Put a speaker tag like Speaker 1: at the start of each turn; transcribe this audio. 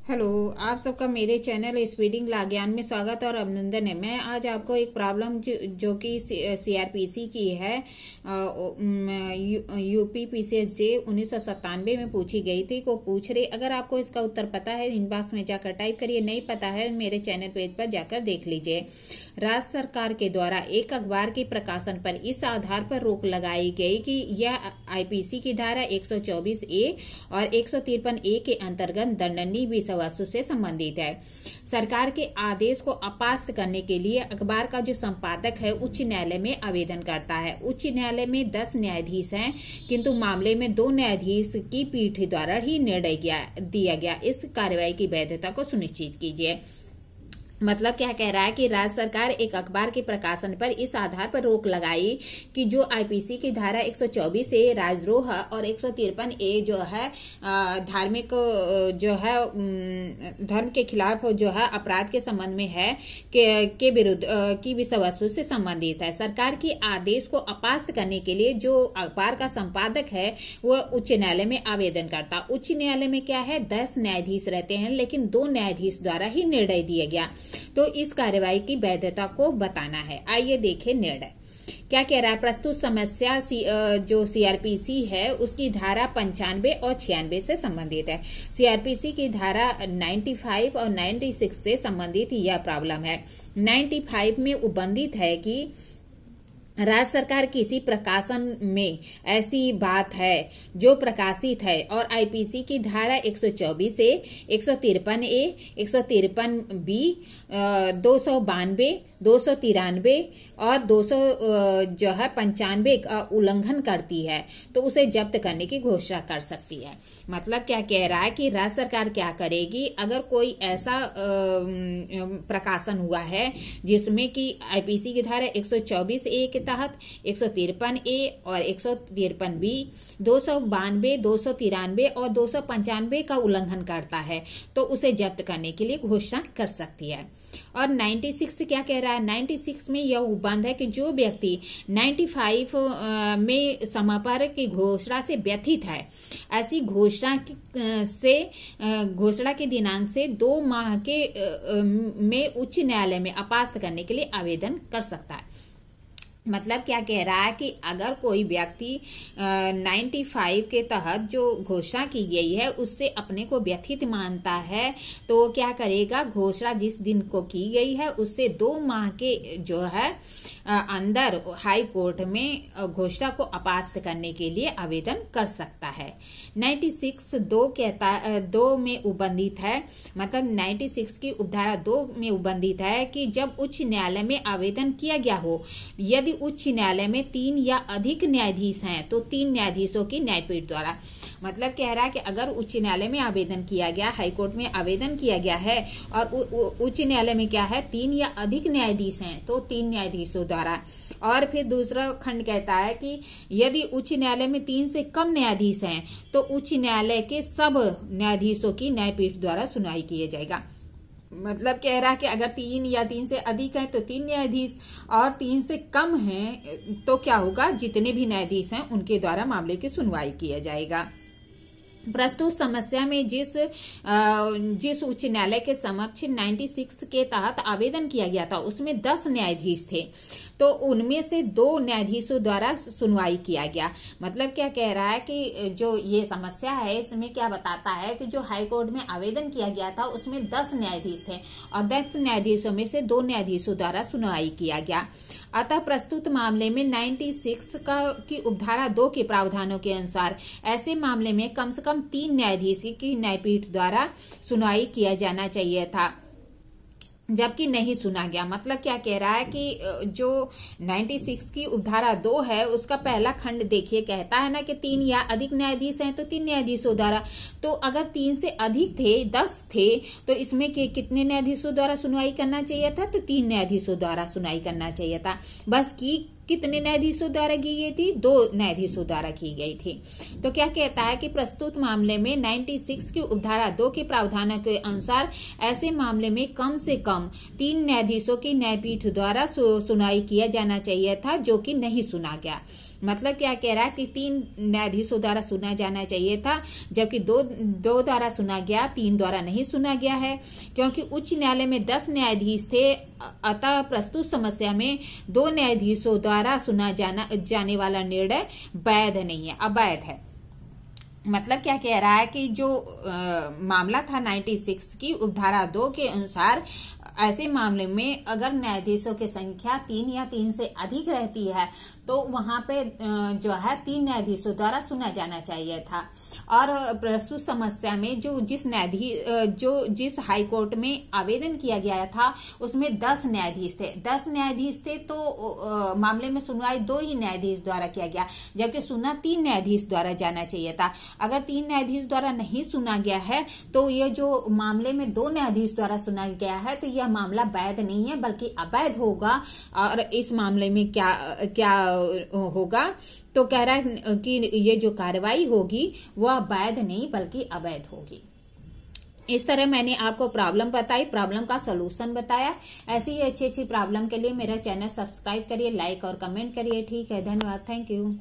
Speaker 1: Hello, आप सबका मेरे चैनल स्पीडिंग ला ज्ञान में स्वागत और अभिनंदन है। मैं आज आपको एक प्रॉब्लम जो कि सीआरपीसी की है, यूपी पीसीएसजे 1997 में पूछी गई थी को पूछ रही। अगर आपको इसका उत्तर पता है इनबॉक्स में जाकर टाइप करिए, नहीं पता है मेरे चैनल पेज पर जाकर देख लीजिए। राज्य सरकार के द्वारा एक अखबार के प्रकाशन पर इस आधार पर रोक लगाई गई कि यह आईपीसी की धारा 124A और 153A के अंतर्गत दंडनीय वस्तु से संबंधित है। सरकार के आदेश को अपास्त करने के लिए अखबार का जो संपादक है उच्च न्यायालय में आवेदन करता है। उच्च न्यायालय में 10 न्यायाधीश हैं, किंतु मामले में 2 न्यायाधीश की पीठ द्वारा ही निर्णय दिया गया। इस कार्रवाई की वैधता को सुनिश्चित कीजिए। मतलब क्या कह रहा है कि राज्य सरकार एक अखबार के प्रकाशन पर इस आधार पर रोक लगाई कि जो आईपीसी की धारा 124A राजद्रोह और 153A जो है धार्मिक जो है धर्म के खिलाफ जो है अपराध के संबंध में है के विरुद्ध की विषय वस्तु से संबंधित है। सरकार के आदेश को अपास्त करने के लिए जो अखबार का संपादक है वह उच्च न्यायालय में आवेदन करता। उच्च न्यायालय में क्या है, 10 न्यायाधीश रहते हैं, लेकिन 2 न्यायाधीश द्वारा ही निर्णय दिया गया। तो इस कार्यवाही की वैधता को बताना है। आइए देखें निर्णय क्या कह रहा है। प्रस्तुत समस्या जो सीआरपीसी है उसकी धारा 95 और 96 से संबंधित है। सीआरपीसी की धारा 95 और 96 से संबंधित यह प्रॉब्लम है। 95 में उल्लिखित है कि राज्य सरकार किसी प्रकाशन में ऐसी बात है जो प्रकाशित है और आईपीसी की धारा 124A, 153A, 153B, 292, 293 और 295 का उल्लंघन करती है तो उसे जब्त करने की घोषणा कर सकती है। मतलब क्या कह रहा है कि राज्य सरकार क्या करेगी, अगर कोई ऐसा प्रकाशन हुआ है जिसमें कि आईपीसी की धारा 124A के तहत 153A और 153B, 292, 293 और 295 का उल्लंघन करता है तो उसे जब्त करने के लिए घोषणा कर सकती है। और 96 क्या कह रहा है, 96 में यह उपबंध है कि जो व्यक्ति 95 में समापन की घोषणा से व्यथित है, ऐसी घोषणा के दिनांक से 2 माह के में उच्च न्यायालय में अपास्त करने के लिए आवेदन कर सकता है। मतलब क्या कह रहा है कि अगर कोई व्यक्ति 95 के तहत जो घोषणा की गई है उससे अपने को व्यथित मानता है तो वो क्या करेगा, घोषणा जिस दिन को की गई है उससे 2 माह के जो है अंदर हाई कोर्ट में घोषणा को अपास्त करने के लिए आवेदन कर सकता है। 96(2) में उल्लिखित है, मतलब 96 की उपधारा 2 में उल्लिखित है कि जब उच्च न्यायालय में आवेदन किया गया हो, यदि उच्च न्यायालय में 3 या अधिक न्यायाधीश हैं तो 3 न्यायाधीशों की न्यायपीठ द्वारा। मतलब कह रहा है कि अगर उच्च न्यायालय में आवेदन किया गया, हाईकोर्ट में आवेदन किया गया है और उच्च न्यायालय में क्या है, 3 या अधिक न्यायाधीश हैं तो 3 न्यायाधीशों द्वारा। और फिर दूसरा खंड कहता है कि यदि उच्च न्यायालय में 3 से कम न्यायाधीश हैं तो उच्च न्यायालय के सब न्यायाधीशों की न्यायपीठ द्वारा सुनवाई किया जाएगा। मतलब कह रहा है कि अगर 3 या 3 से अधिक है तो 3 न्यायाधीश और 3 से कम हैं तो क्या होगा, जितने भी न्यायाधीश हैं उनके द्वारा मामले की सुनवाई किया जाएगा। प्रस्तुत समस्या में जिस उच्च न्यायालय के समक्ष 96 के तहत आवेदन किया गया था उसमें 10 न्यायाधीश थे तो उनमें से 2 न्यायाधीशों द्वारा सुनवाई किया गया। मतलब क्या कह रहा है कि जो ये समस्या है इसमें क्या बताता है कि जो हाई कोर्ट में आवेदन किया गया था उसमें 10 न्यायाधीश थे और 10 न्यायाधीशों में से 2 न्यायाधीशों द्वारा सुनवाई किया गया। अतः प्रस्तुत मामले में 96 की उपधारा 2 के प्रावधानों के अनुसार ऐसे मामले में कम से कम 3 न्यायाधीश की न्यायपीठ द्वारा सुनवाई किया जाना चाहिए था, जबकि नहीं सुना गया। मतलब क्या कह रहा है कि जो 96 की उपधारा 2 है उसका पहला खंड देखिए, कहता है ना कि 3 या अधिक न्यायाधीश हैं तो 3 न्यायाधीशों द्वारा। तो अगर 3 से अधिक थे, 10 थे तो इसमें कितने न्यायाधीशों द्वारा सुनवाई करना चाहिए था, तो 3 न्यायाधीशों द्वारा सुनवाई करना चाहिए था। बस की कितने न्यायाधीशों द्वारा की गई थी, 2 न्यायाधीशों द्वारा की गई थी। तो क्या कहता है कि प्रस्तुत मामले में 96 की उपधारा 2 के प्रावधानों के अनुसार ऐसे मामले में कम से कम 3 न्यायाधीशों की न्यायपीठ द्वारा सुनवाई किया जाना चाहिए था, जो कि नहीं सुना गया। मतलब क्या कह रहा है कि 3 न्यायाधीशों द्वारा सुना जाना चाहिए था, जबकि दो द्वारा सुना गया, 3 द्वारा नहीं सुना गया है। क्योंकि उच्च न्यायालय में 10 न्यायाधीश थे, अतः प्रस्तुत समस्या में 2 न्यायाधीशों द्वारा सुना जाने वाला निर्णय वैध नहीं है, अवैध है। मतलब क्या कह रहा है कि जो मामला था 96 की उपधारा 2 के अनुसार, ऐसे मामले में अगर न्यायाधीशों की संख्या 3 या 3 से अधिक रहती है तो वहां पे जो है 3 न्यायाधीशों द्वारा सुना जाना चाहिए था। और प्रस्तुत समस्या में जिस हाई कोर्ट में आवेदन किया गया था उसमें 10 न्यायाधीश थे। 10 न्यायाधीश थे तो मामले में सुनवाई 2 ही न्यायाधीश द्वारा किया गया, जबकि सुना 3 न्यायाधीश द्वारा जाना चाहिए था। अगर 3 न्यायाधीश द्वारा नहीं सुना गया है तो ये जो मामले में 2 न्यायाधीश द्वारा सुना गया है तो यह मामला वैध नहीं है बल्कि अवैध होगा। और इस मामले में क्या होगा, तो कह रहा है कि ये जो कार्रवाई होगी वह वैध नहीं बल्कि अवैध होगी। इस तरह मैंने आपको प्रॉब्लम बताई, प्रॉब्लम का सॉल्यूशन बताया। ऐसी ही अच्छी प्रॉब्लम के लिए मेरा चैनल सब्सक्राइब करिए, लाइक और कमेंट करिए। ठीक है, धन्यवाद, थैंक यू।